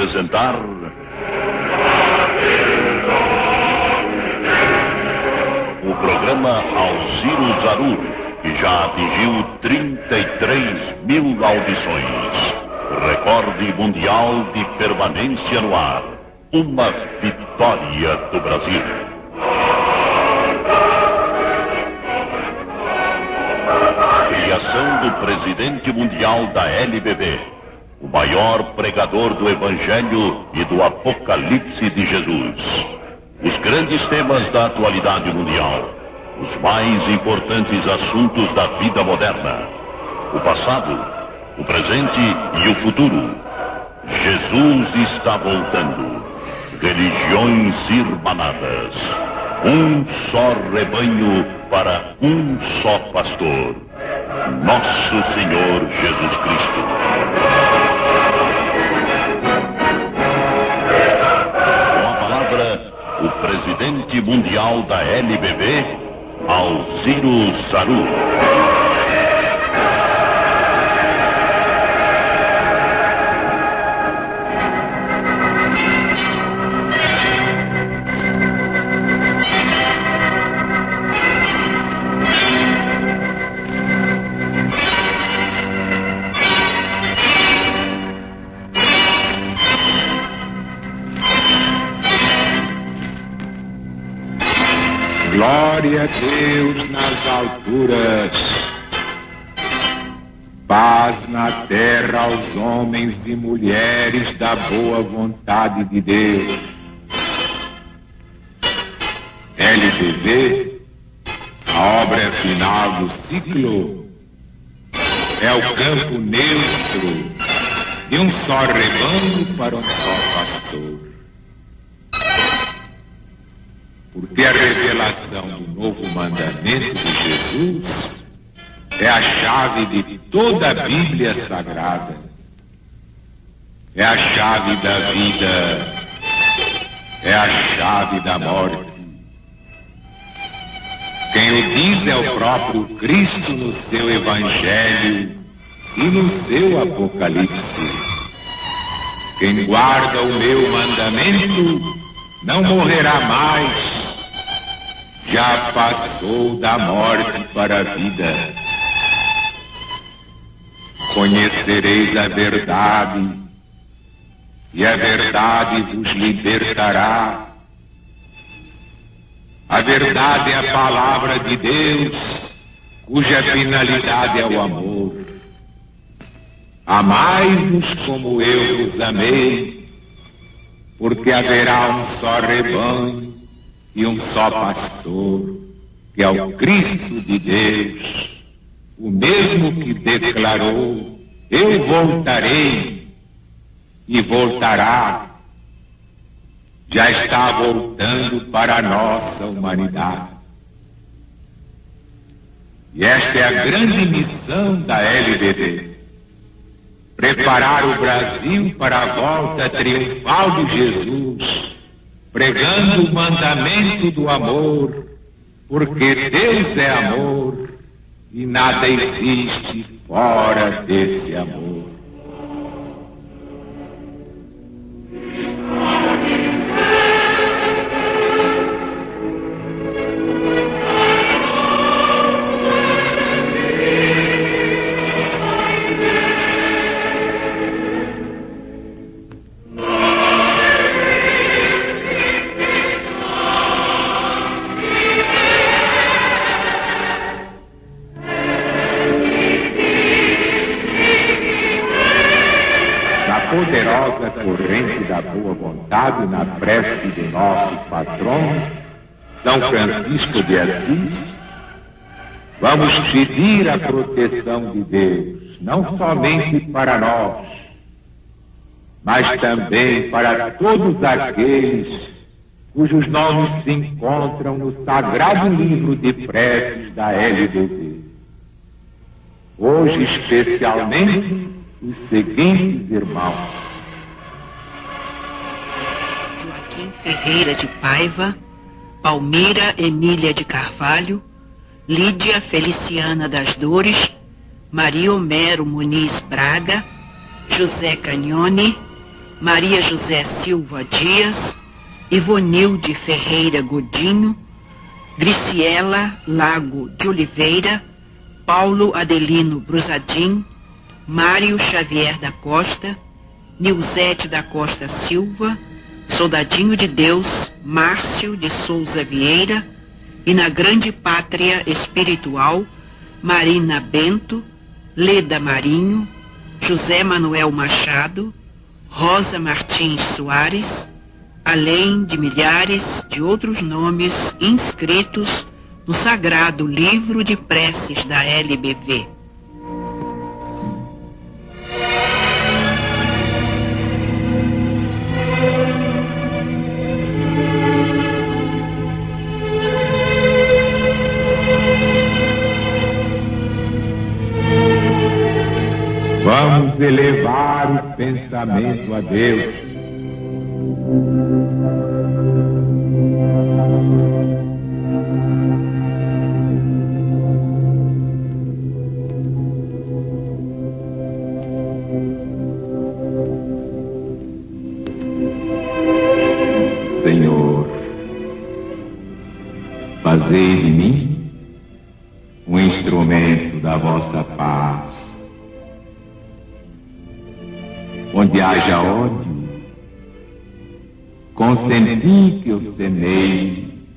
apresentar... o programa Alziro Zaru, que já atingiu 33 mil audições. Recorde mundial de permanência no ar. Uma vitória do Brasil. Criação do presidente mundial da LBB, o maior pregador do Evangelho e do Apocalipse de Jesus. Os grandes temas da atualidade mundial, os mais importantes assuntos da vida moderna, o passado, o presente e o futuro. Jesus está voltando. Religiões irmanadas. Um só rebanho para um só pastor. Nosso Senhor Jesus Cristo. Com a palavra, o presidente mundial da LBB, Alziro Zaru. Glória a Deus nas alturas, paz na terra aos homens e mulheres da boa vontade de Deus. LBB, a obra final do ciclo, é o campo neutro de um só rebanho para um só pastor. Porque a revelação do novo mandamento de Jesus é a chave de toda a Bíblia Sagrada. É a chave da vida, é a chave da morte. Quem o diz é o próprio Cristo no seu Evangelho e no seu Apocalipse. Quem guarda o meu mandamento não morrerá mais, já passou da morte para a vida. Conhecereis a verdade, e a verdade vos libertará. A verdade é a palavra de Deus, cuja finalidade é o amor. Amai-vos como eu vos amei, porque haverá um só rebanho e um só pastor, que é o Cristo de Deus, o mesmo que declarou: eu voltarei, e voltará. Já está voltando para a nossa humanidade. E esta é a grande missão da LBB. Preparar o Brasil para a volta triunfal de Jesus, pregando o mandamento do amor, porque Deus é amor e nada existe fora desse amor. Poderosa corrente da boa vontade na prece do nosso patrono, São Francisco de Assis, vamos pedir a proteção de Deus, não somente para nós, mas também para todos aqueles cujos nomes se encontram no sagrado livro de preces da LBB. Hoje, especialmente, os seguintes irmãos: Joaquim Ferreira de Paiva, Palmira Emília de Carvalho, Lídia Feliciana das Dores, Maria Homero Muniz Braga, José Cagnoni, Maria José Silva Dias, Ivonilde Ferreira Godinho, Griciela Lago de Oliveira, Paulo Adelino Brusadim, Mário Xavier da Costa, Nilzete da Costa Silva, Soldadinho de Deus, Márcio de Souza Vieira, e na Grande Pátria Espiritual, Marina Bento, Leda Marinho, José Manuel Machado, Rosa Martins Soares, além de milhares de outros nomes inscritos no sagrado livro de preces da LBV. Vamos elevar o pensamento a Deus. Senhor, fazei de mim um instrumento da vossa paz. Onde haja ódio, consenti que eu semeie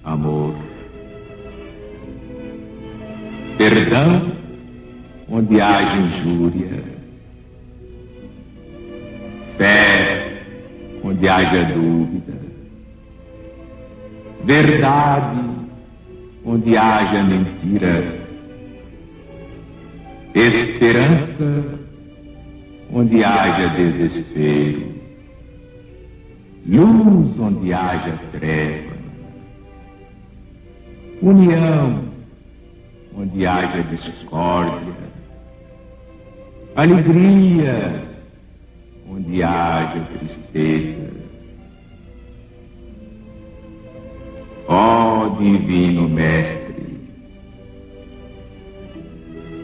amor. Perdão, onde haja injúria. Fé, onde haja dúvida. Verdade, onde haja mentira. Esperança, onde haja desespero, luz onde haja treva, união onde haja discórdia, alegria onde haja tristeza. Ó Divino Mestre,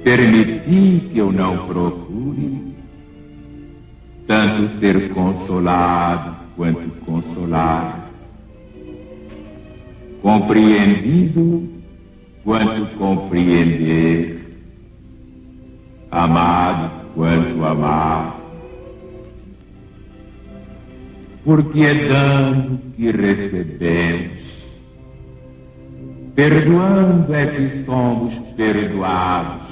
permiti que eu não procure tanto ser consolado quanto consolar, compreendido quanto compreender, amado quanto amar, porque é dando que recebemos, perdoando é que somos perdoados,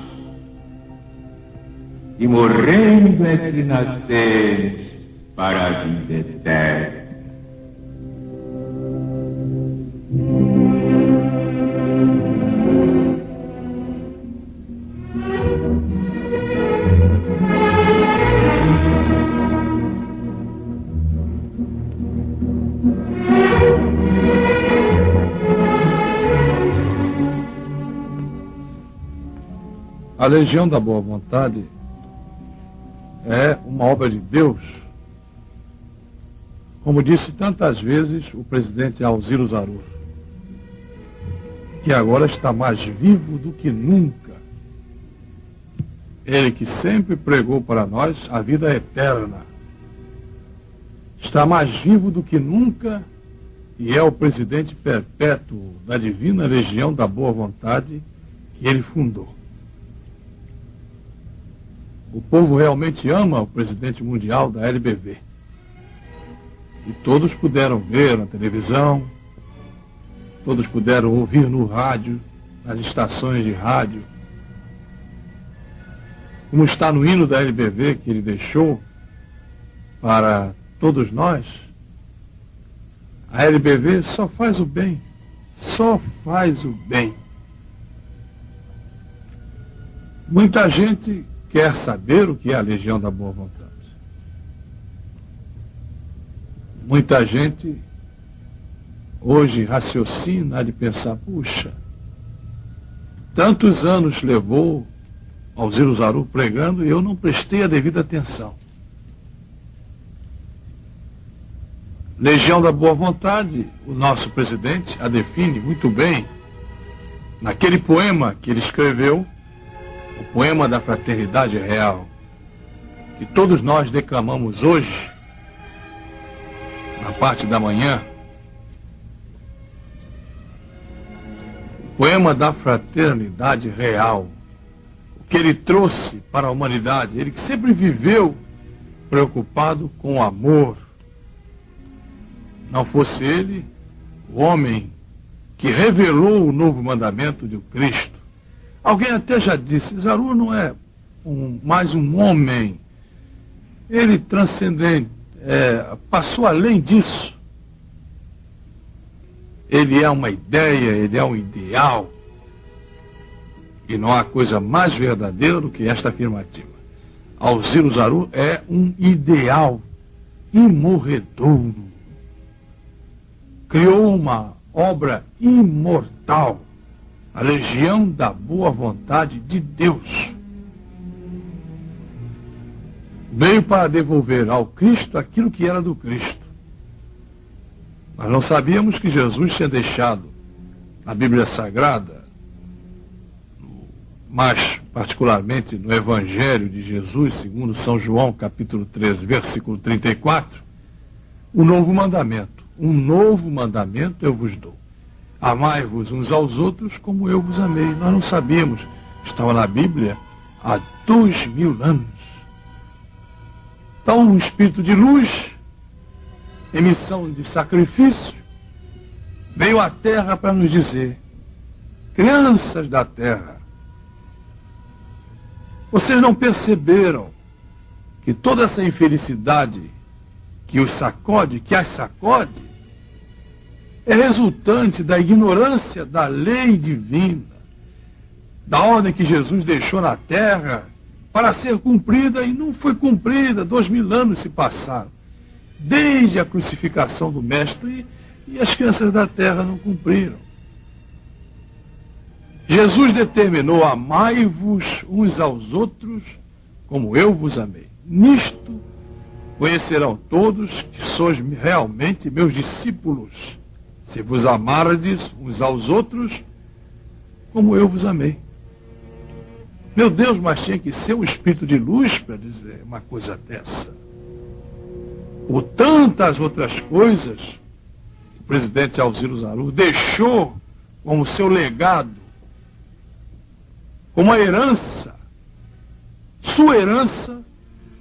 e morrendo é que nascemos para a vida eterna. A Legião da Boa Vontade é uma obra de Deus. Como disse tantas vezes o presidente Alziro Zarur, que agora está mais vivo do que nunca. Ele que sempre pregou para nós a vida eterna. Está mais vivo do que nunca e é o presidente perpétuo da Divina Legião da Boa Vontade que ele fundou. O povo realmente ama o presidente mundial da LBV. E todos puderam ver na televisão, todos puderam ouvir no rádio, nas estações de rádio. Como está no hino da LBV que ele deixou para todos nós, a LBV só faz o bem, só faz o bem. Muita gente quer saber o que é a Legião da Boa Vontade. Muita gente hoje raciocina de pensar, puxa, tantos anos levou Alziro Zarur pregando e eu não prestei a devida atenção. Legião da Boa Vontade, o nosso presidente a define muito bem naquele poema que ele escreveu, o poema da fraternidade real, que todos nós declamamos hoje na parte da manhã, o poema da fraternidade real, o que ele trouxe para a humanidade, ele que sempre viveu preocupado com o amor. Não fosse ele, o homem que revelou o novo mandamento de Cristo. Alguém até já disse, Zaru não é mais um homem, ele transcendente, passou além disso. Ele é uma ideia, ele é um ideal. E não há coisa mais verdadeira do que esta afirmativa. Alziro Zaru é um ideal imorredouro. Criou uma obra imortal, a legião da boa vontade de Deus. Veio para devolver ao Cristo aquilo que era do Cristo. Nós não sabíamos que Jesus tinha deixado na Bíblia Sagrada, mais particularmente no Evangelho de Jesus, segundo São João, capítulo 13, versículo 34, o novo mandamento. Um novo mandamento eu vos dou. Amai-vos uns aos outros como eu vos amei. Nós não sabíamos. Estava na Bíblia há 2000 anos. Então, um espírito de luz, emissão de sacrifício, veio à terra para nos dizer: crianças da terra, vocês não perceberam que toda essa infelicidade que os sacode, que as sacode, é resultante da ignorância da lei divina, da ordem que Jesus deixou na terra para ser cumprida e não foi cumprida. 2000 anos se passaram, desde a crucificação do Mestre, e as crianças da terra não cumpriram. Jesus determinou: amai-vos uns aos outros como eu vos amei. Nisto conhecerão todos que sois realmente meus discípulos, se vos amardes uns aos outros como eu vos amei. Meu Deus, mas tinha que ser um espírito de luz para dizer uma coisa dessa. Por tantas outras coisas, o presidente Alziro Zaru deixou como seu legado, como a herança, sua herança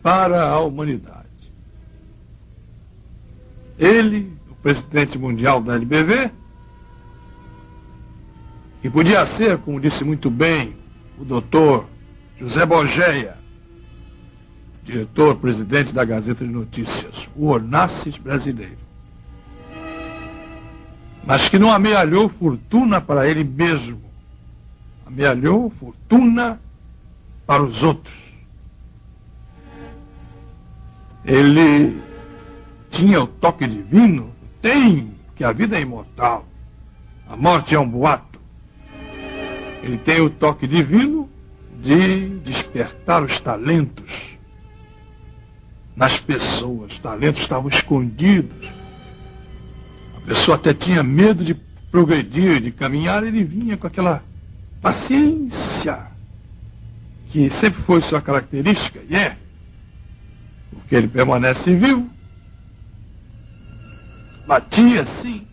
para a humanidade. Ele, o presidente mundial da LBV, que podia ser, como disse muito bem o doutor José Borgeia, diretor-presidente da Gazeta de Notícias, o Onassis brasileiro, mas que não amealhou fortuna para ele mesmo, amealhou fortuna para os outros. Ele tinha o toque divino, tem, que a vida é imortal, a morte é um boato. Ele tem o toque divino de despertar os talentos nas pessoas. Os talentos estavam escondidos. A pessoa até tinha medo de progredir, de caminhar. Ele vinha com aquela paciência que sempre foi sua característica, e é, porque ele permanece vivo. Batia assim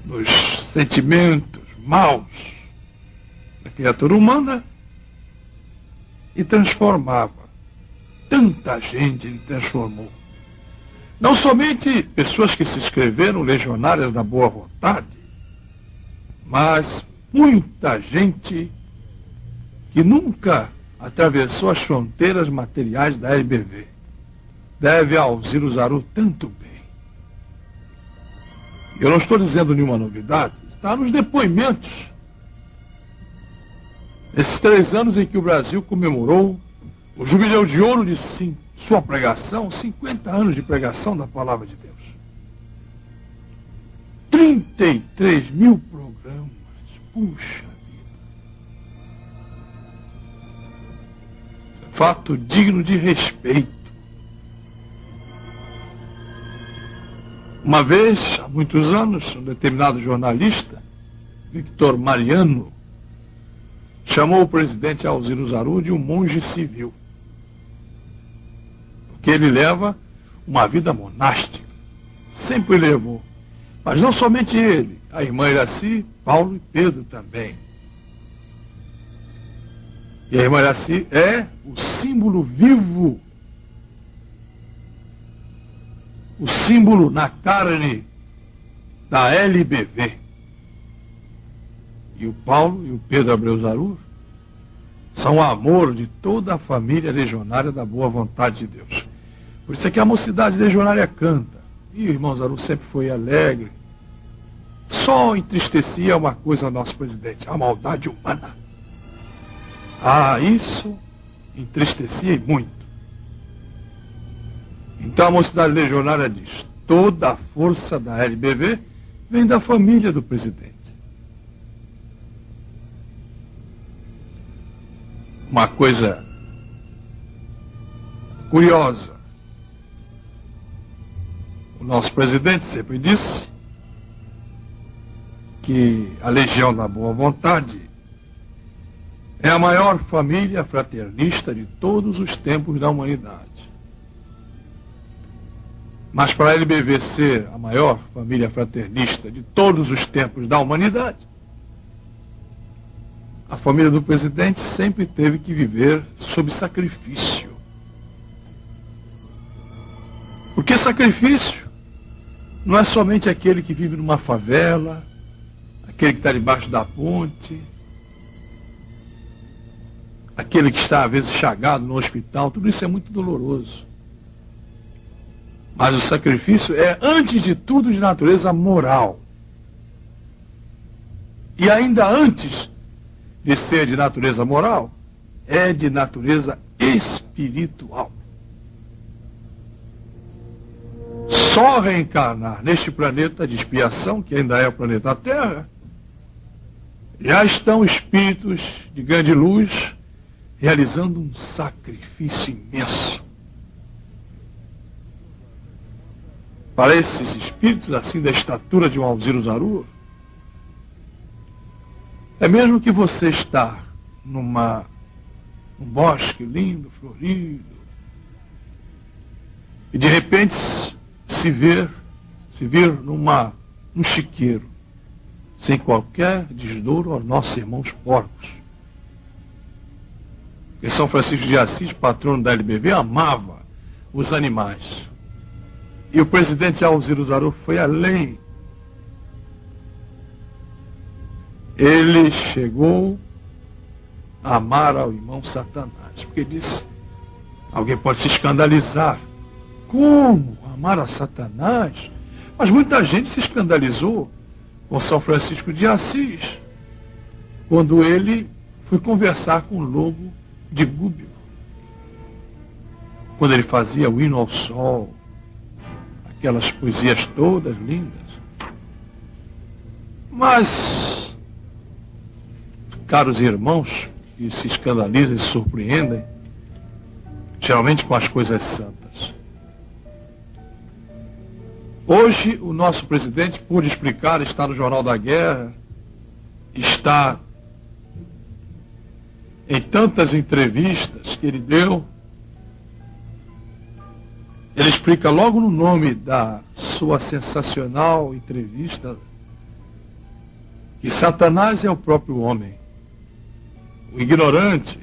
nos sentimentos maus da criatura humana e transformava. Tanta gente ele transformou. Não somente pessoas que se escreveram legionárias da boa vontade, mas muita gente que nunca atravessou as fronteiras materiais da LBV. Deve a Alziro Zaru tanto bem. Eu não estou dizendo nenhuma novidade, está nos depoimentos. Esses 3 anos em que o Brasil comemorou o jubileu de ouro de sua pregação, 50 anos de pregação da Palavra de Deus. 33 mil programas, puxa vida. Fato digno de respeito. Uma vez, há muitos anos, um determinado jornalista, Victor Mariano, chamou o presidente Alziro Zaru de um monge civil. Porque ele leva uma vida monástica. Sempre levou. Mas não somente ele, a irmã Iraci, Paulo e Pedro também. E a irmã Iraci é o símbolo vivo, o símbolo na carne da LBV. E o Paulo e o Pedro Abreu Zarur são o amor de toda a família legionária da boa vontade de Deus. Por isso é que a mocidade legionária canta. E o irmão Zarur sempre foi alegre. Só entristecia uma coisa ao nosso presidente: a maldade humana. Ah, isso entristecia e muito. Então a mocidade legionária diz: toda a força da LBV vem da família do presidente. Uma coisa curiosa: o nosso presidente sempre disse que a Legião da Boa Vontade é a maior família fraternista de todos os tempos da humanidade. Mas para a LBV ser a maior família fraternista de todos os tempos da humanidade, a família do presidente sempre teve que viver sob sacrifício. Porque sacrifício não é somente aquele que vive numa favela, aquele que está debaixo da ponte, aquele que está às vezes chagado no hospital. Tudo isso é muito doloroso. Mas o sacrifício é, antes de tudo, de natureza moral. E ainda antes de ser de natureza moral, é de natureza espiritual. Só reencarnar neste planeta de expiação, que ainda é o planeta Terra, já estão espíritos de grande luz realizando um sacrifício imenso. Para esses espíritos, assim da estatura de um Alziro Zarur, é mesmo que você está num bosque lindo, florido, e de repente se vir num chiqueiro, sem qualquer desdouro aos nossos irmãos porcos. Porque São Francisco de Assis, patrono da LBV, amava os animais. E o presidente Alziro Zarur foi além. Ele chegou a amar ao irmão Satanás, porque disse: alguém pode se escandalizar. Como amar a Satanás? Mas muita gente se escandalizou com São Francisco de Assis quando ele foi conversar com o lobo de Gúbio, quando ele fazia o hino ao sol, aquelas poesias todas lindas. Mas, caros irmãos que se escandalizam e se surpreendem, geralmente com as coisas santas, hoje o nosso presidente pôde explicar, está no Jornal da Guerra, está em tantas entrevistas que ele deu. Ele explica logo no nome da sua sensacional entrevista que Satanás é o próprio homem, o ignorante.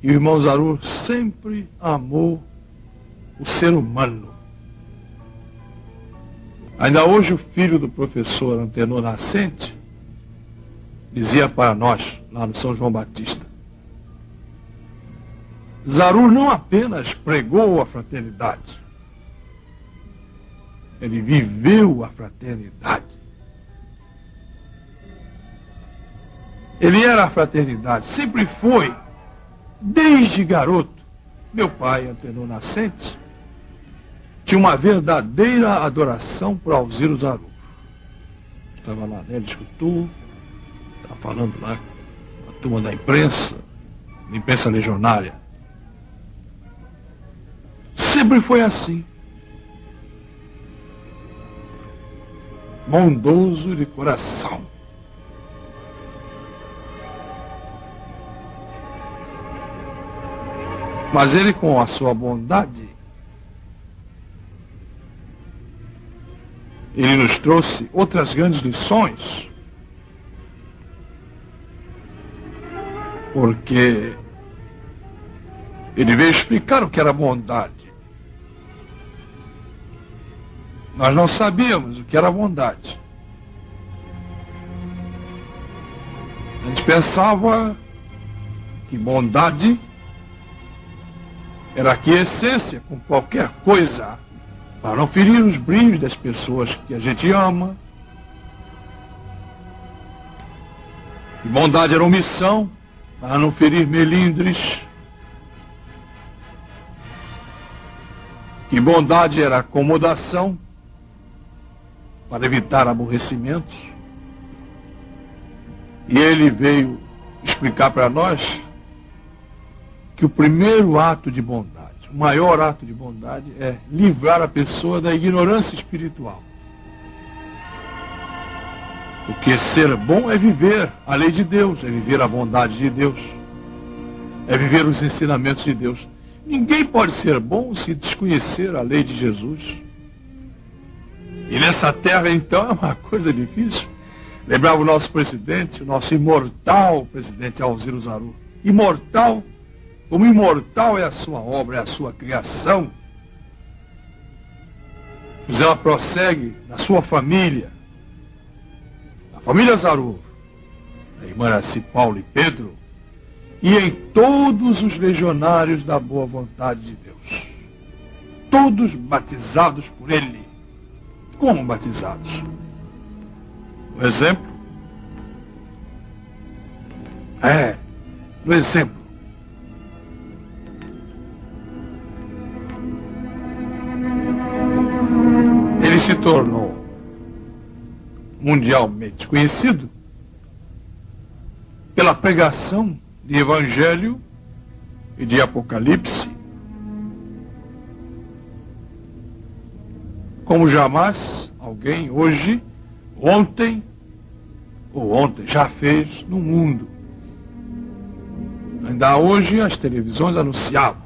E o irmão Zarur sempre amou o ser humano. Ainda hoje o filho do professor Antenor Nascente dizia para nós, lá no São João Batista: Zarur não apenas pregou a fraternidade, ele viveu a fraternidade. Ele era a fraternidade, sempre foi, desde garoto. Meu pai, Antenor Nascente, tinha uma verdadeira adoração por Alziro Zarur. Estava lá, né? Ele escutou, estava falando lá com a turma da imprensa legionária. Sempre foi assim. Bondoso de coração. Mas ele, com a sua bondade, ele nos trouxe outras grandes lições. Porque ele veio explicar o que era bondade. Nós não sabíamos o que era bondade. A gente pensava que bondade era aquiescência com qualquer coisa, para não ferir os brilhos das pessoas que a gente ama. E bondade era omissão, para não ferir melindres. Que bondade era acomodação, para evitar aborrecimentos. E ele veio explicar para nós que o primeiro ato de bondade, o maior ato de bondade, é livrar a pessoa da ignorância espiritual. Porque ser bom é viver a lei de Deus, é viver a bondade de Deus, é viver os ensinamentos de Deus. Ninguém pode ser bom se desconhecer a lei de Jesus. E nessa terra, então, é uma coisa difícil. Lembrava o nosso presidente, o nosso imortal presidente Alziro Zarur. Imortal, como imortal é a sua obra, é a sua criação. Pois ela prossegue na sua família. A família Zarur, a irmã Araci, Paulo e Pedro, e em todos os legionários da boa vontade de Deus. Todos batizados por ele. Como batizados? Um exemplo? No exemplo. Ele se tornou mundialmente conhecido pela pregação de Evangelho e de Apocalipse, como jamais alguém hoje, ontem já fez no mundo. Ainda hoje as televisões anunciavam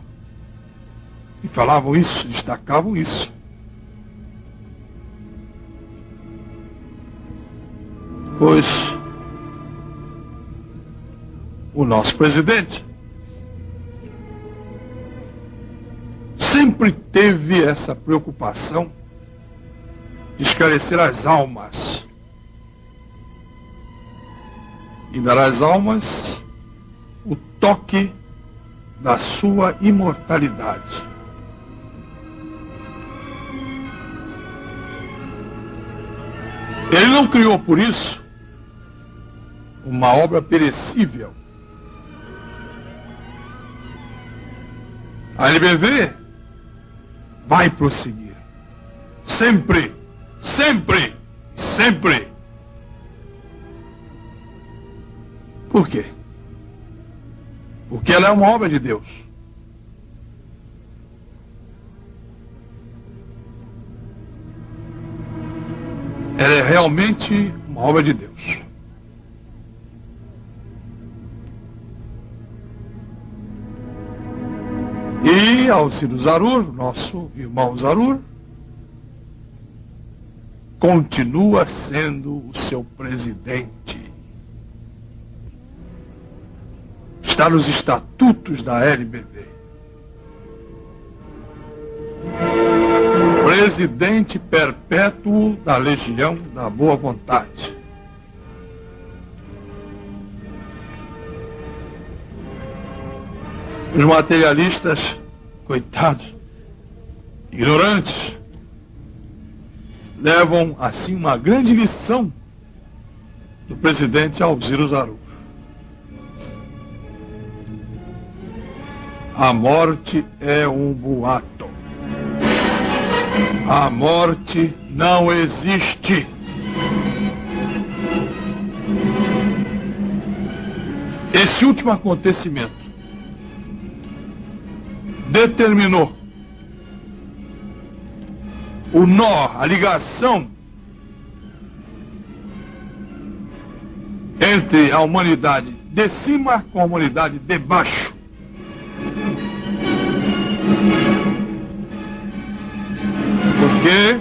e falavam isso, destacavam isso. Pois o nosso presidente sempre teve essa preocupação de esclarecer as almas e dar às almas o toque da sua imortalidade. Ele não criou por isso uma obra perecível. A LBV vai prosseguir. Sempre, sempre, sempre. Por quê? Porque ela é uma obra de Deus. Ela é realmente uma obra de Deus. E Alziro Zarur, nosso irmão Zarur, continua sendo o seu presidente. Está nos estatutos da LBV. Presidente perpétuo da Legião da Boa Vontade. Os materialistas, coitados, ignorantes, levam assim uma grande lição do presidente Alziro Zarur. A morte é um boato. A morte não existe. Esse último acontecimento determinou o nó, a ligação entre a humanidade de cima com a humanidade de baixo. Porque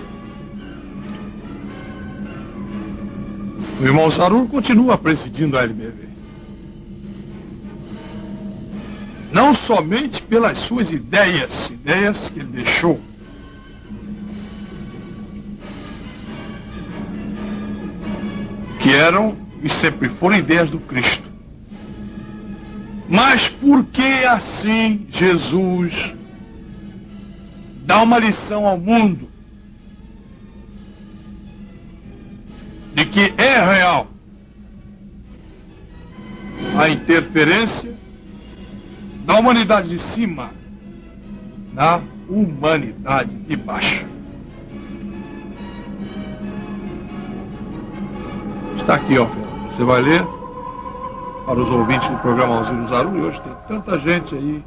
irmão Zarur continua presidindo a LBV. Não somente pelas suas ideias que ele deixou, que eram e sempre foram ideias do Cristo, mas porque assim Jesus dá uma lição ao mundo de que é real a interferência da humanidade de cima na humanidade de baixo. Está aqui, ó, você vai ler para os ouvintes do programa Alziro Zarur, e hoje tem tanta gente aí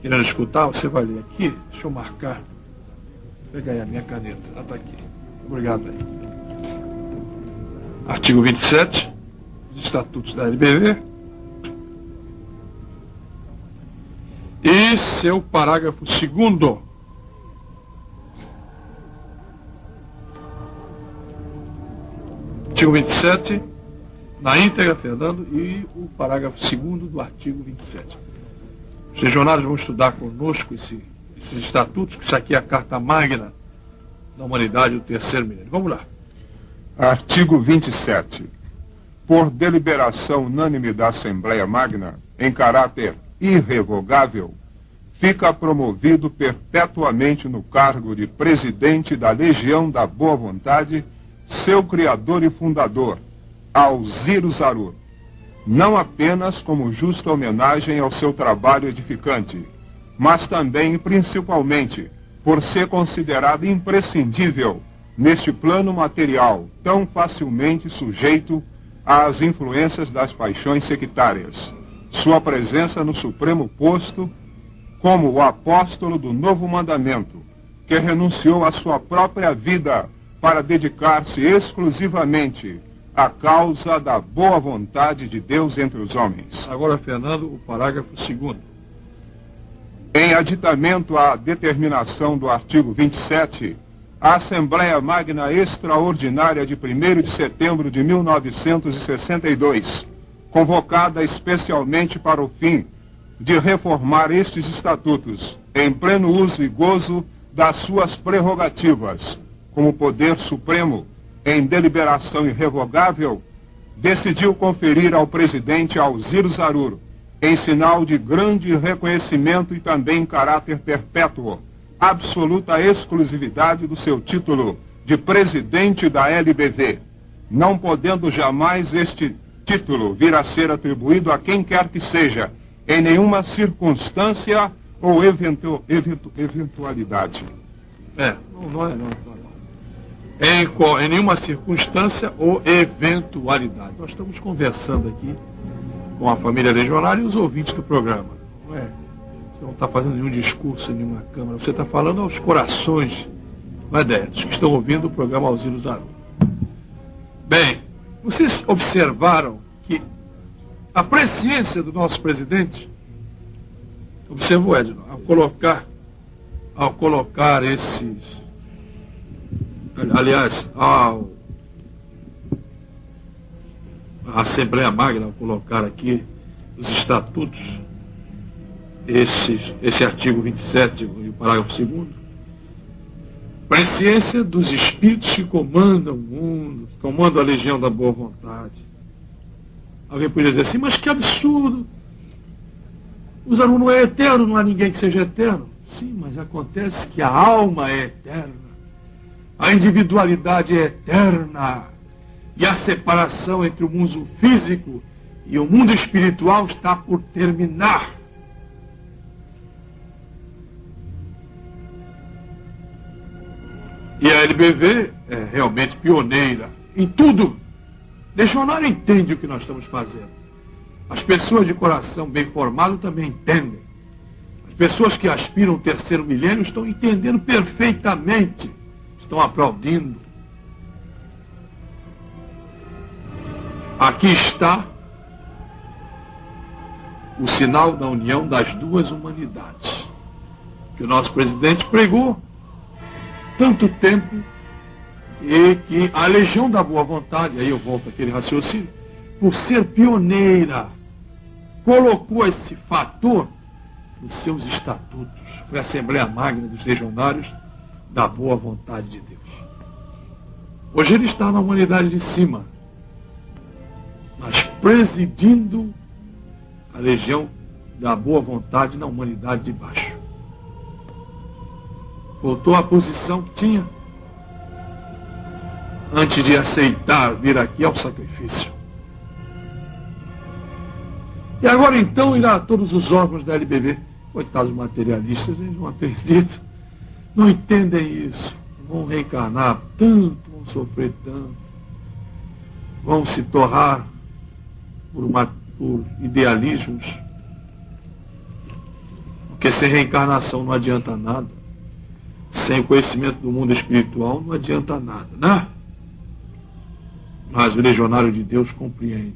querendo escutar, você vai ler aqui, deixa eu marcar, pega aí a minha caneta, ela está aqui, obrigado aí. Artigo 27, os estatutos da LBV, e seu parágrafo 2º. Artigo 27, na íntegra, Fernando, e o parágrafo 2º do artigo 27. Os legionários vão estudar conosco esses estatutos, que isso aqui é a Carta Magna da Humanidade do terceiro milênio. Vamos lá. Artigo 27. Por deliberação unânime da Assembleia Magna, em caráter irrevogável, fica promovido perpetuamente no cargo de presidente da Legião da Boa Vontade seu criador e fundador, Alziro Zarur, não apenas como justa homenagem ao seu trabalho edificante, mas também e principalmente por ser considerado imprescindível neste plano material tão facilmente sujeito às influências das paixões sectárias. Sua presença no supremo posto como o apóstolo do novo mandamento, que renunciou à sua própria vida para dedicar-se exclusivamente à causa da boa vontade de Deus entre os homens. Agora, Fernando, o parágrafo 2º. Em aditamento à determinação do artigo 27, a Assembleia Magna Extraordinária de 1º de setembro de 1962, convocada especialmente para o fim de reformar estes estatutos, em pleno uso e gozo das suas prerrogativas, como poder supremo, em deliberação irrevogável, decidiu conferir ao presidente Alziro Zarur, em sinal de grande reconhecimento e também em caráter perpétuo, absoluta exclusividade do seu título de presidente da LBV, não podendo jamais este título vir a ser atribuído a quem quer que seja, em nenhuma circunstância ou eventualidade. Em nenhuma circunstância ou eventualidade. Nós estamos conversando aqui com a família legionária e os ouvintes do programa. Você não está fazendo nenhum discurso em nenhuma câmara, você está falando aos corações, não é, dos que estão ouvindo o programa Alziro Zarur. Bem, vocês observaram que a presciência do nosso presidente, observou, Edno, ao colocar esses, aliás, a Assembleia Magna, ao colocar aqui os estatutos, esse artigo 27 e o parágrafo 2º, presciência dos espíritos que comandam o mundo, que comandam a Legião da Boa Vontade. Alguém poderia dizer assim, mas que absurdo! O Zarur não é eterno, não há ninguém que seja eterno. Sim, mas acontece que a alma é eterna, a individualidade é eterna, e a separação entre o mundo físico e o mundo espiritual está por terminar. E a LBV é realmente pioneira em tudo. Legionário entende o que nós estamos fazendo. As pessoas de coração bem formado também entendem. As pessoas que aspiram ao terceiro milênio estão entendendo perfeitamente. Estão aplaudindo. Aqui está o sinal da união das duas humanidades, que o nosso presidente pregou tanto tempo E que a Legião da Boa Vontade, aí eu volto àquele raciocínio, por ser pioneira, colocou esse fator nos seus estatutos. Foi a Assembleia Magna dos Legionários da Boa Vontade de Deus. Hoje ele está na humanidade de cima, mas presidindo a Legião da Boa Vontade na humanidade de baixo. Voltou à posição que tinha antes de aceitar vir aqui ao sacrifício. E agora então irá a todos os órgãos da LBV. Coitados materialistas, eles não acreditam, não entendem isso, vão reencarnar tanto, vão sofrer tanto, vão se torrar por idealismos, porque sem reencarnação não adianta nada, sem o conhecimento do mundo espiritual não adianta nada, né? Mas o legionário de Deus compreende.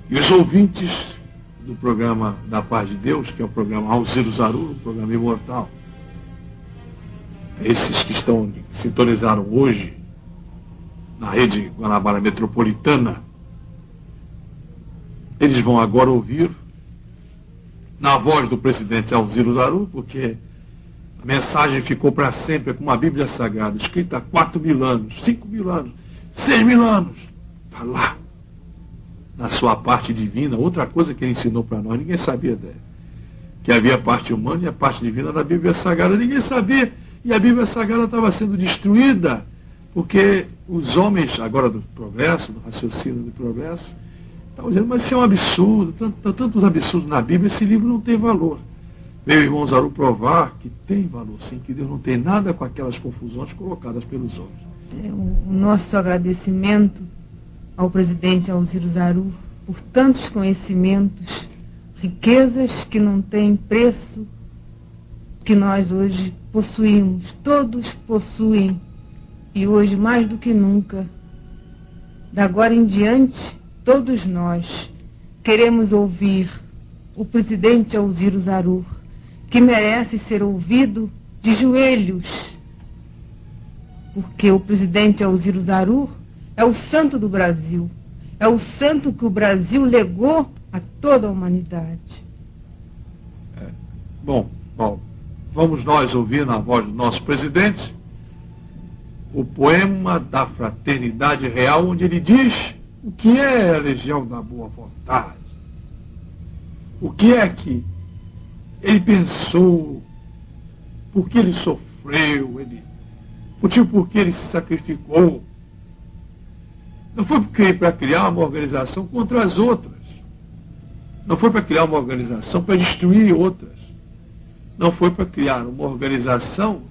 E os ouvintes do programa da Paz de Deus, que é o programa Alziro Zarur, o programa imortal, esses que sintonizaram hoje na rede Guanabara Metropolitana, eles vão agora ouvir na voz do presidente Alziro Zarur, porque a mensagem ficou para sempre com uma Bíblia Sagrada, escrita há 4.000 anos, 5.000 anos, 6.000 anos, está lá, na sua parte divina. Outra coisa que ele ensinou para nós, ninguém sabia dela, que havia a parte humana e a parte divina da Bíblia Sagrada, ninguém sabia, e a Bíblia Sagrada estava sendo destruída, porque os homens, agora do progresso, do raciocínio do progresso, estavam dizendo, mas isso é um absurdo, tantos absurdos na Bíblia, esse livro não tem valor. Meu irmão Zaru provar que tem valor, sim, que Deus não tem nada com aquelas confusões colocadas pelos homens. O nosso agradecimento ao presidente Alziro Zarur por tantos conhecimentos, riquezas que não têm preço, que nós hoje possuímos, todos possuem, e hoje mais do que nunca, da agora em diante, todos nós queremos ouvir o presidente Alziro Zarur, que merece ser ouvido de joelhos, porque o presidente Alziro Zarur é o santo do Brasil. É o santo que o Brasil legou a toda a humanidade. Bom, vamos nós ouvir na voz do nosso presidente o poema da Fraternidade Real, onde ele diz o que é a Legião da Boa Vontade. O que é que ele pensou, por que ele sofreu, o motivo por que ele se sacrificou. Não foi para criar uma organização contra as outras. Não foi para criar uma organização para destruir outras. Não foi para criar uma organização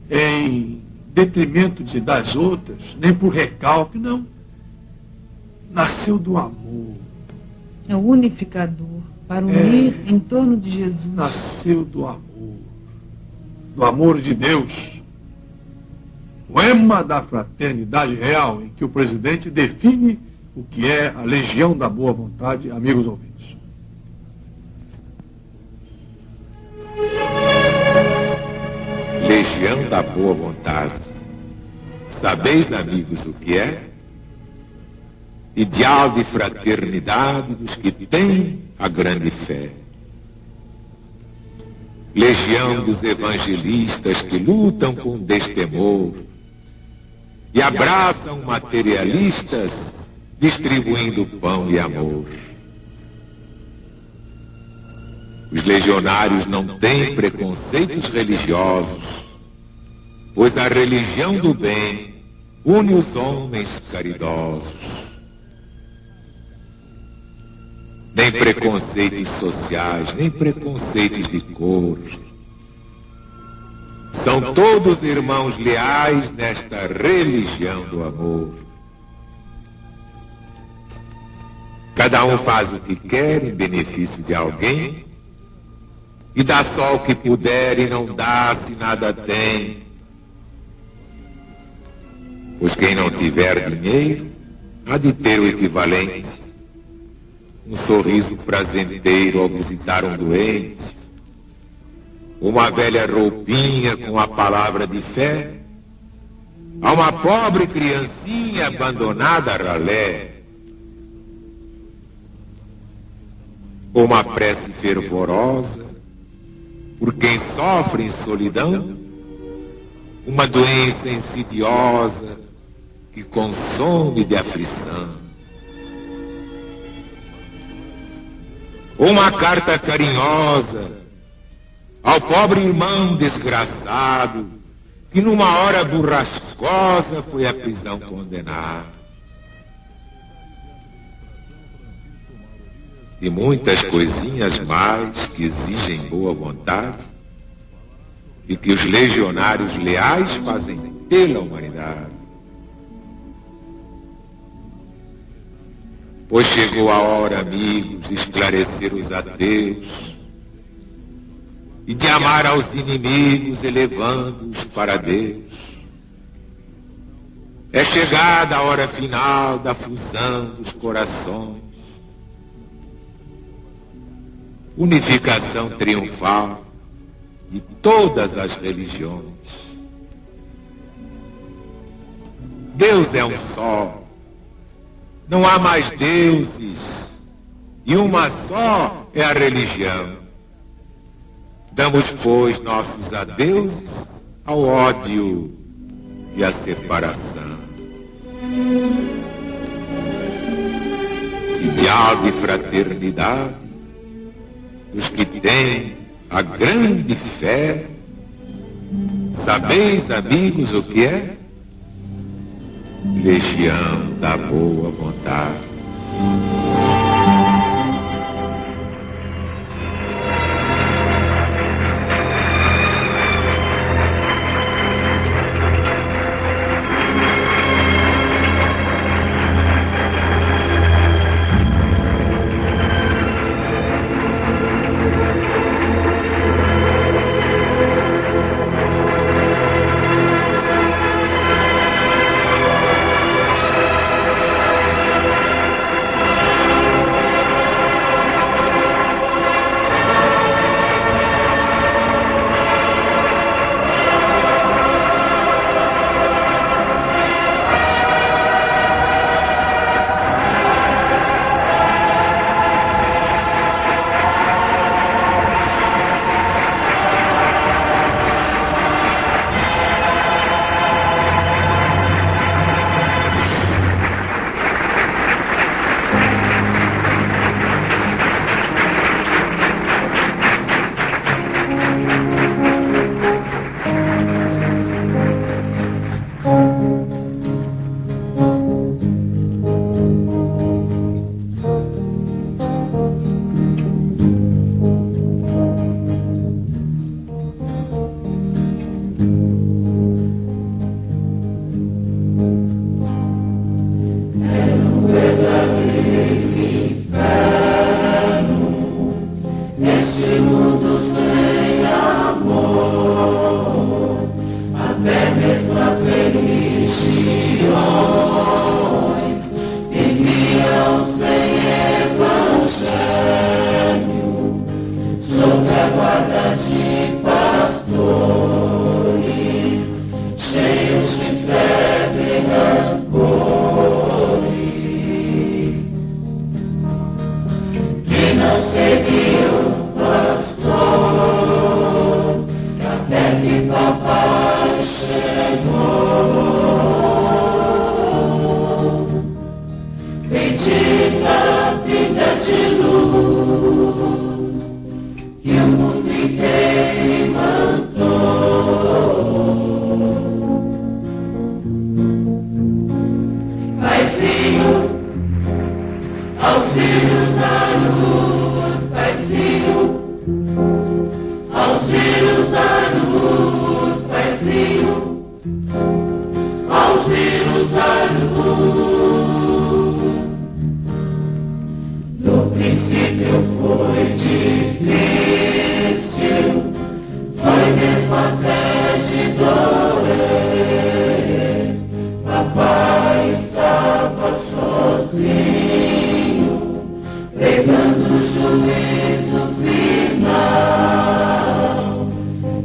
em detrimento das outras, nem por recalque, não. Nasceu do amor. É o unificador, para unir em torno de Jesus. Nasceu do amor de Deus. Poema da Fraternidade Real, em que o presidente define o que é a Legião da Boa Vontade, amigos ouvintes. Legião da Boa Vontade. Sabeis, amigos, o que é? Ideal de fraternidade dos que têm a grande fé. Legião dos evangelistas que lutam com destemor e abraçam materialistas, distribuindo pão e amor. Os legionários não têm preconceitos religiosos, pois a religião do bem une os homens caridosos. Nem preconceitos sociais, nem preconceitos de cor. São todos irmãos leais nesta religião do amor. Cada um faz o que quer em benefício de alguém, e dá só o que puder e não dá se nada tem. Pois quem não tiver dinheiro, há de ter o equivalente. Um sorriso prazenteiro ao visitar um doente, uma velha roupinha com a palavra de fé, a uma pobre criancinha abandonada a ralé, uma prece fervorosa por quem sofre em solidão, uma doença insidiosa que consome de aflição. Uma carta carinhosa ao pobre irmão desgraçado que numa hora burrascosa foi à prisão condenado. E muitas coisinhas mais que exigem boa vontade e que os legionários leais fazem pela humanidade. Pois chegou a hora, amigos, de esclarecer os ateus e de amar aos inimigos, elevando-os para Deus. É chegada a hora final da fusão dos corações, unificação triunfal de todas as religiões. Deus é um só, não há mais deuses, e uma só é a religião. Damos, pois, nossos adeuses ao ódio e à separação. Ideal de fraternidade dos que têm a grande fé. Sabeis, amigos, o que é? Legião da boa vontade.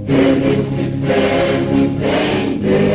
Ele se fez entender.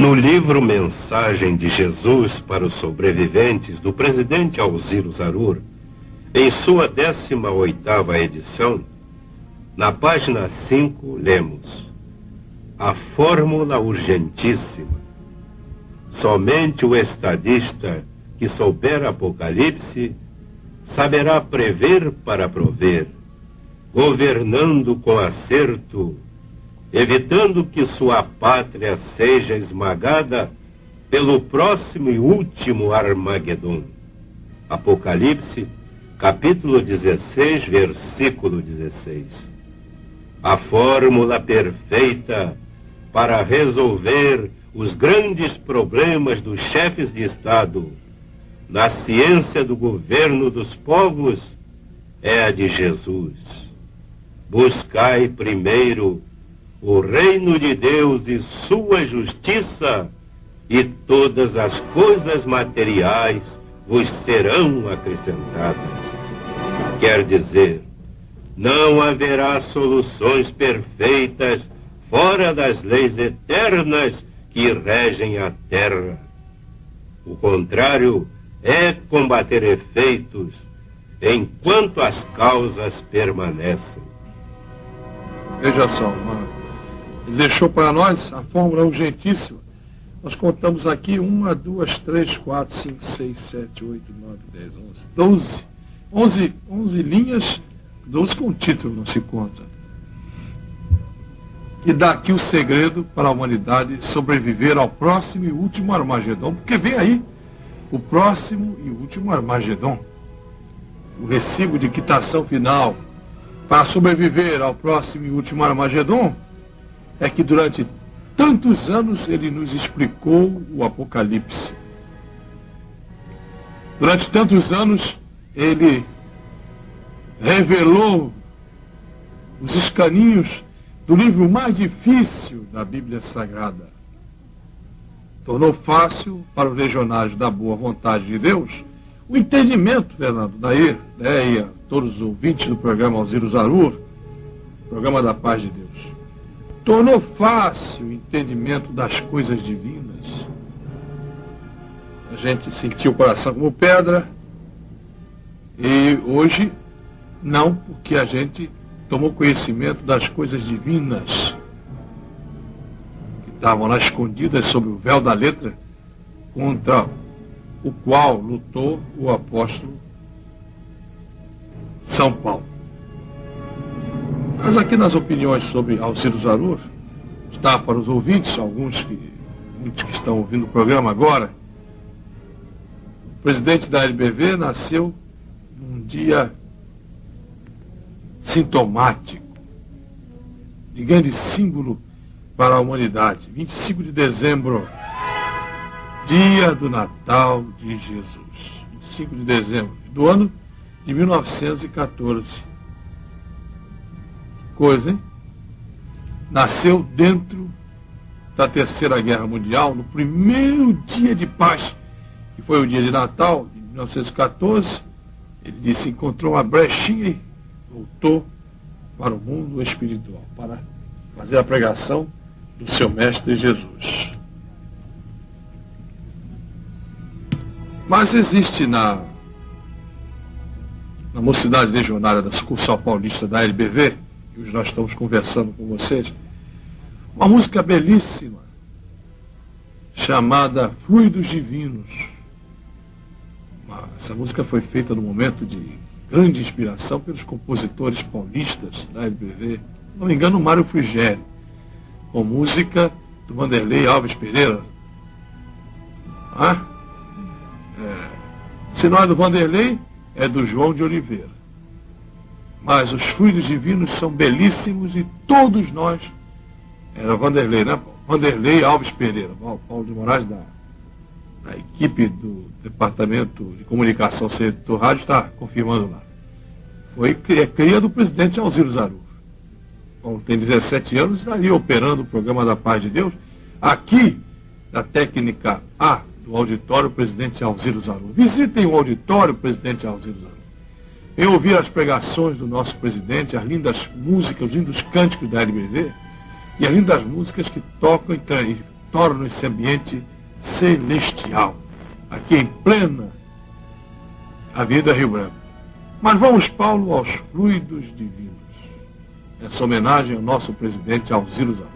No livro Mensagem de Jesus para os Sobreviventes, do presidente Alziro Zarur, em sua 18ª edição, na página 5, lemos: a fórmula urgentíssima. Somente o estadista que souber Apocalipse saberá prever para prover, governando com acerto, evitando que sua pátria seja esmagada pelo próximo e último Armagedon. Apocalipse, capítulo 16, versículo 16. A fórmula perfeita para resolver os grandes problemas dos chefes de Estado na ciência do governo dos povos é a de Jesus. Buscai primeiro o reino de Deus e sua justiça, e todas as coisas materiais vos serão acrescentadas. Quer dizer, não haverá soluções perfeitas fora das leis eternas que regem a terra. O contrário é combater efeitos enquanto as causas permanecem. Veja só, ele deixou para nós a fórmula urgentíssima. Nós contamos aqui 1, 2, 3, 4, 5, 6, 7, 8, 9, 10, 11, 11 linhas, 12 com título, não se conta. E dá aqui o segredo para a humanidade sobreviver ao próximo e último Armagedon, porque vem aí o próximo e último Armagedon, o recibo de quitação final. Para sobreviver ao próximo e último Armagedon, é que durante tantos anos ele nos explicou o Apocalipse. Durante tantos anos ele revelou os escaninhos do livro mais difícil da Bíblia Sagrada. Tornou fácil para os legionários da boa vontade de Deus o entendimento, Fernando, daí a todos os ouvintes do programa Alziro Zarur, programa da paz de Deus. Tornou fácil o entendimento das coisas divinas. A gente sentiu o coração como pedra, e hoje não, porque a gente tomou conhecimento das coisas divinas que estavam lá escondidas sob o véu da letra, contra o qual lutou o apóstolo São Paulo. Mas aqui nas opiniões sobre Alziro Zarur, está para os ouvintes, muitos que estão ouvindo o programa agora, o presidente da LBV nasceu num dia sintomático, de grande símbolo para a humanidade. 25 de dezembro, dia do Natal de Jesus. 25 de dezembro do ano de 1914. Coisa, hein? Nasceu dentro da Terceira Guerra Mundial, no primeiro dia de paz, que foi o dia de Natal de 1914. Ele disse, encontrou uma brechinha e voltou para o mundo espiritual, para fazer a pregação do seu mestre Jesus. Mas existe na Mocidade Legionária da Sucursal Paulista da LBV, que hoje nós estamos conversando com vocês, uma música belíssima, chamada Fluidos Divinos. Essa música foi feita num momento de grande inspiração pelos compositores paulistas da LBV, se não me engano, Mário Frigério, com música do Vanderlei Alves Pereira. Se não é do Vanderlei, é do João de Oliveira. Mas os Fluidos Divinos são belíssimos e todos nós, era Vanderlei, né? Vanderlei Alves Pereira, Paulo de Moraes da equipe do Departamento de Comunicação Setor Rádio está confirmando lá. Foi cria do presidente Alziro Zarur. Paulo tem 17 anos, estaria operando o programa da Paz de Deus aqui da técnica A do auditório Presidente Alziro Zarur. Visitem o auditório Presidente Alziro Zarur. Eu ouvi as pregações do nosso presidente, as lindas músicas, os lindos cânticos da LBV e as lindas músicas que tocam e tornam esse ambiente celestial, aqui em plena Avenida Rio Branco. Mas vamos, Paulo, aos fluidos divinos. Essa homenagem ao nosso presidente Alziro Zarur.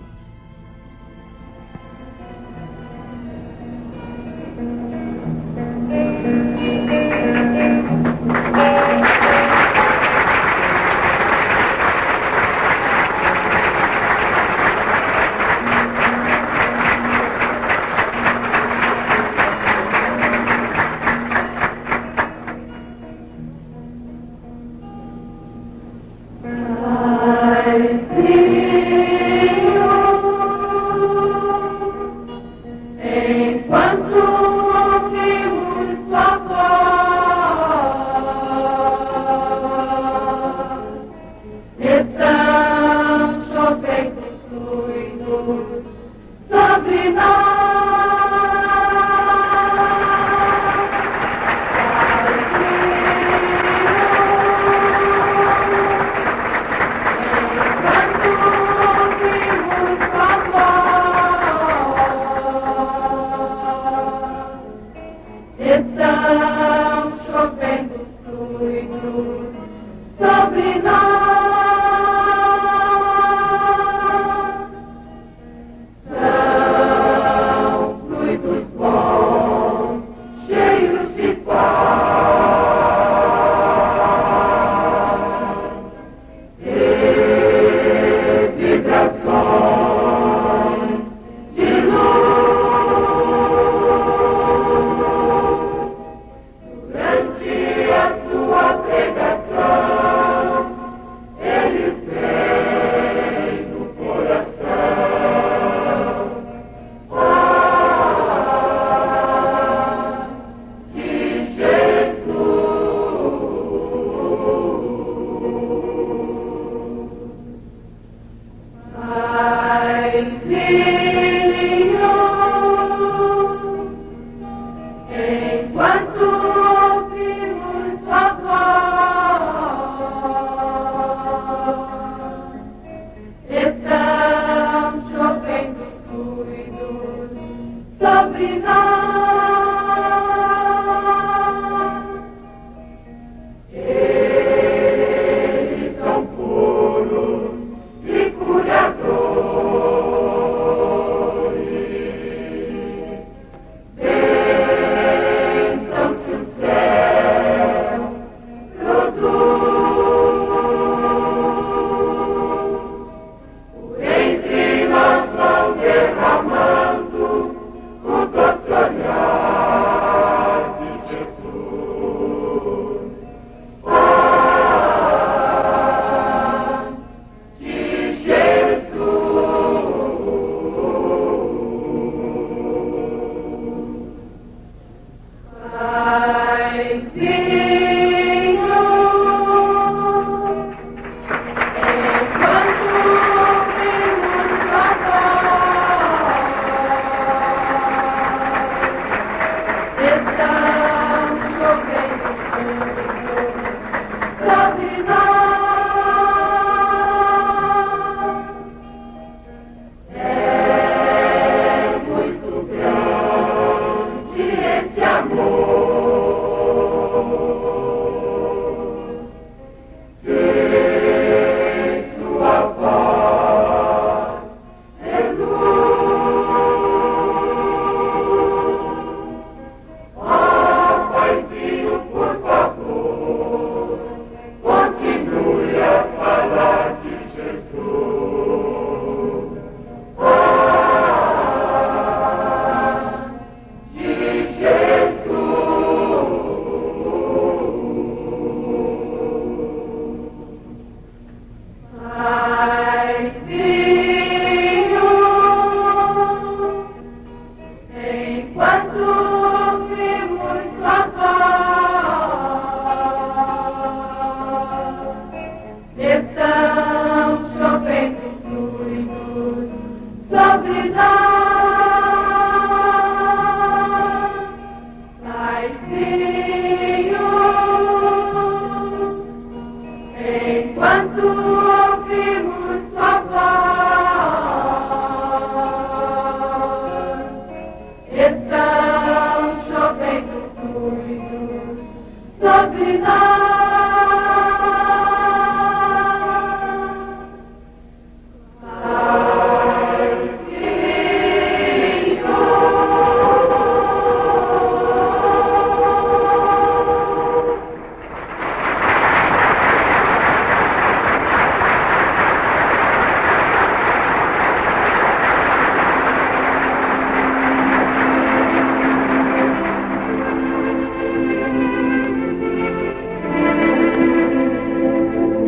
sobre nós.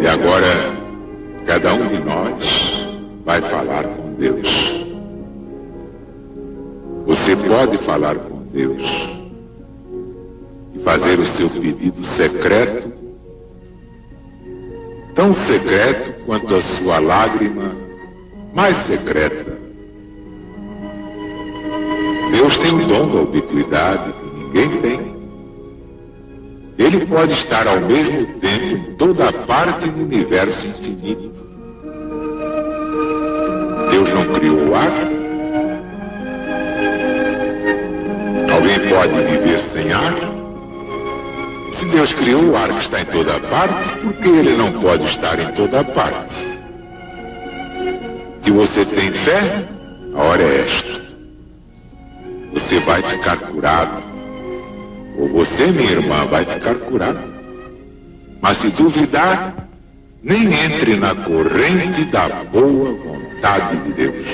E agora, cada um de nós vai falar com Deus. Você pode falar com Deus e fazer o seu pedido secreto, tão secreto quanto a sua lágrima mais secreta. Deus tem o dom da ubiquidade que ninguém tem. Ele pode estar ao mesmo tempo em toda parte do universo infinito. Deus não criou o ar? Alguém pode viver sem ar? Se Deus criou o ar que está em toda parte, por que ele não pode estar em toda parte? Se você tem fé, a hora é esta. Você vai ficar curado. Ou você, minha irmã, vai ficar curada. Mas se duvidar, nem entre na corrente da boa vontade de Deus.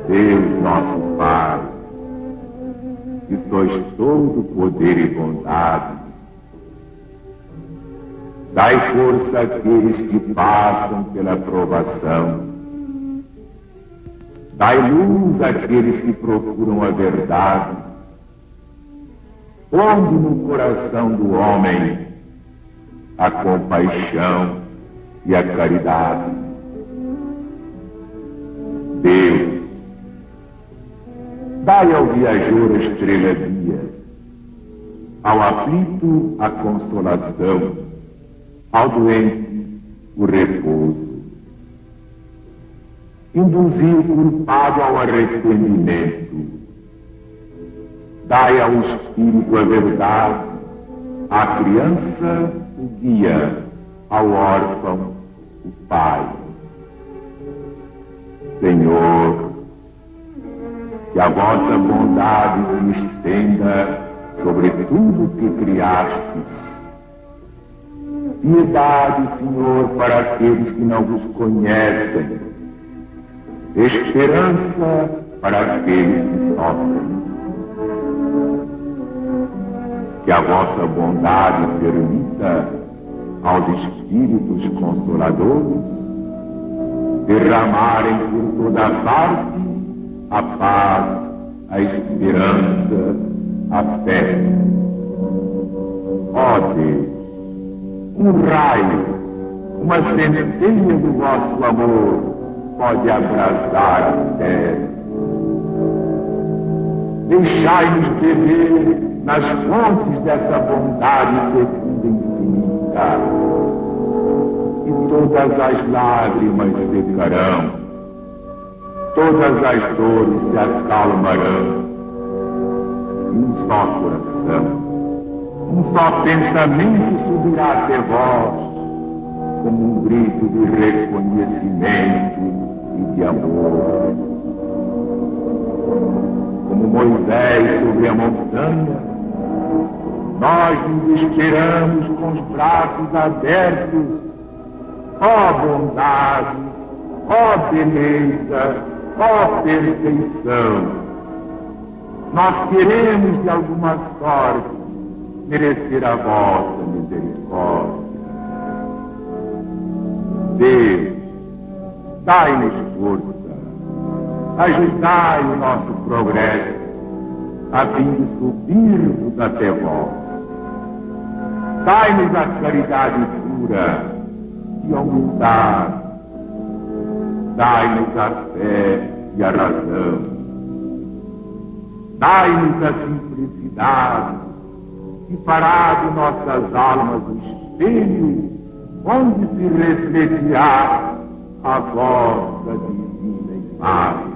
Deus, nosso Pai, que sois todo poder e bondade, dai força àqueles que passam pela provação, dai luz àqueles que procuram a verdade, pondo no coração do homem a compaixão e a caridade. Deus, dai ao viajor a estrela guia, ao aflito a consolação, ao doente o repouso. Induzir o culpado ao arrependimento. Dai ao espírito a verdade, à criança o guia, ao órfão o pai. Senhor, que a vossa bondade se estenda sobre tudo que criastes. Piedade, Senhor, para aqueles que não vos conhecem. Esperança para aqueles que sofrem. Que a vossa bondade permita aos espíritos consoladores derramarem por toda parte a paz, a esperança, a fé. Ó Deus, um raio, uma centelha do vosso amor pode abrasar a terra. Deixai-nos beber nas fontes dessa bondade fecunda e infinita, e todas as lágrimas secarão, todas as dores se acalmarão, e um só coração, um só pensamento subirá até vós, como um grito de reconhecimento e de amor. Como Moisés sobre a montanha, nós nos esperamos com os braços abertos. Ó bondade, ó beleza, ó perfeição. Nós queremos de alguma sorte merecer a vossa misericórdia. Deus, dai-nos força, ajudai o nosso progresso, a fim de subirmos até vós. Dai-nos a caridade pura e a humildade, dai-nos a fé e a razão, dai-nos a simplicidade que fará de nossas almas o espelho onde se refletirá a vossa divina imagem.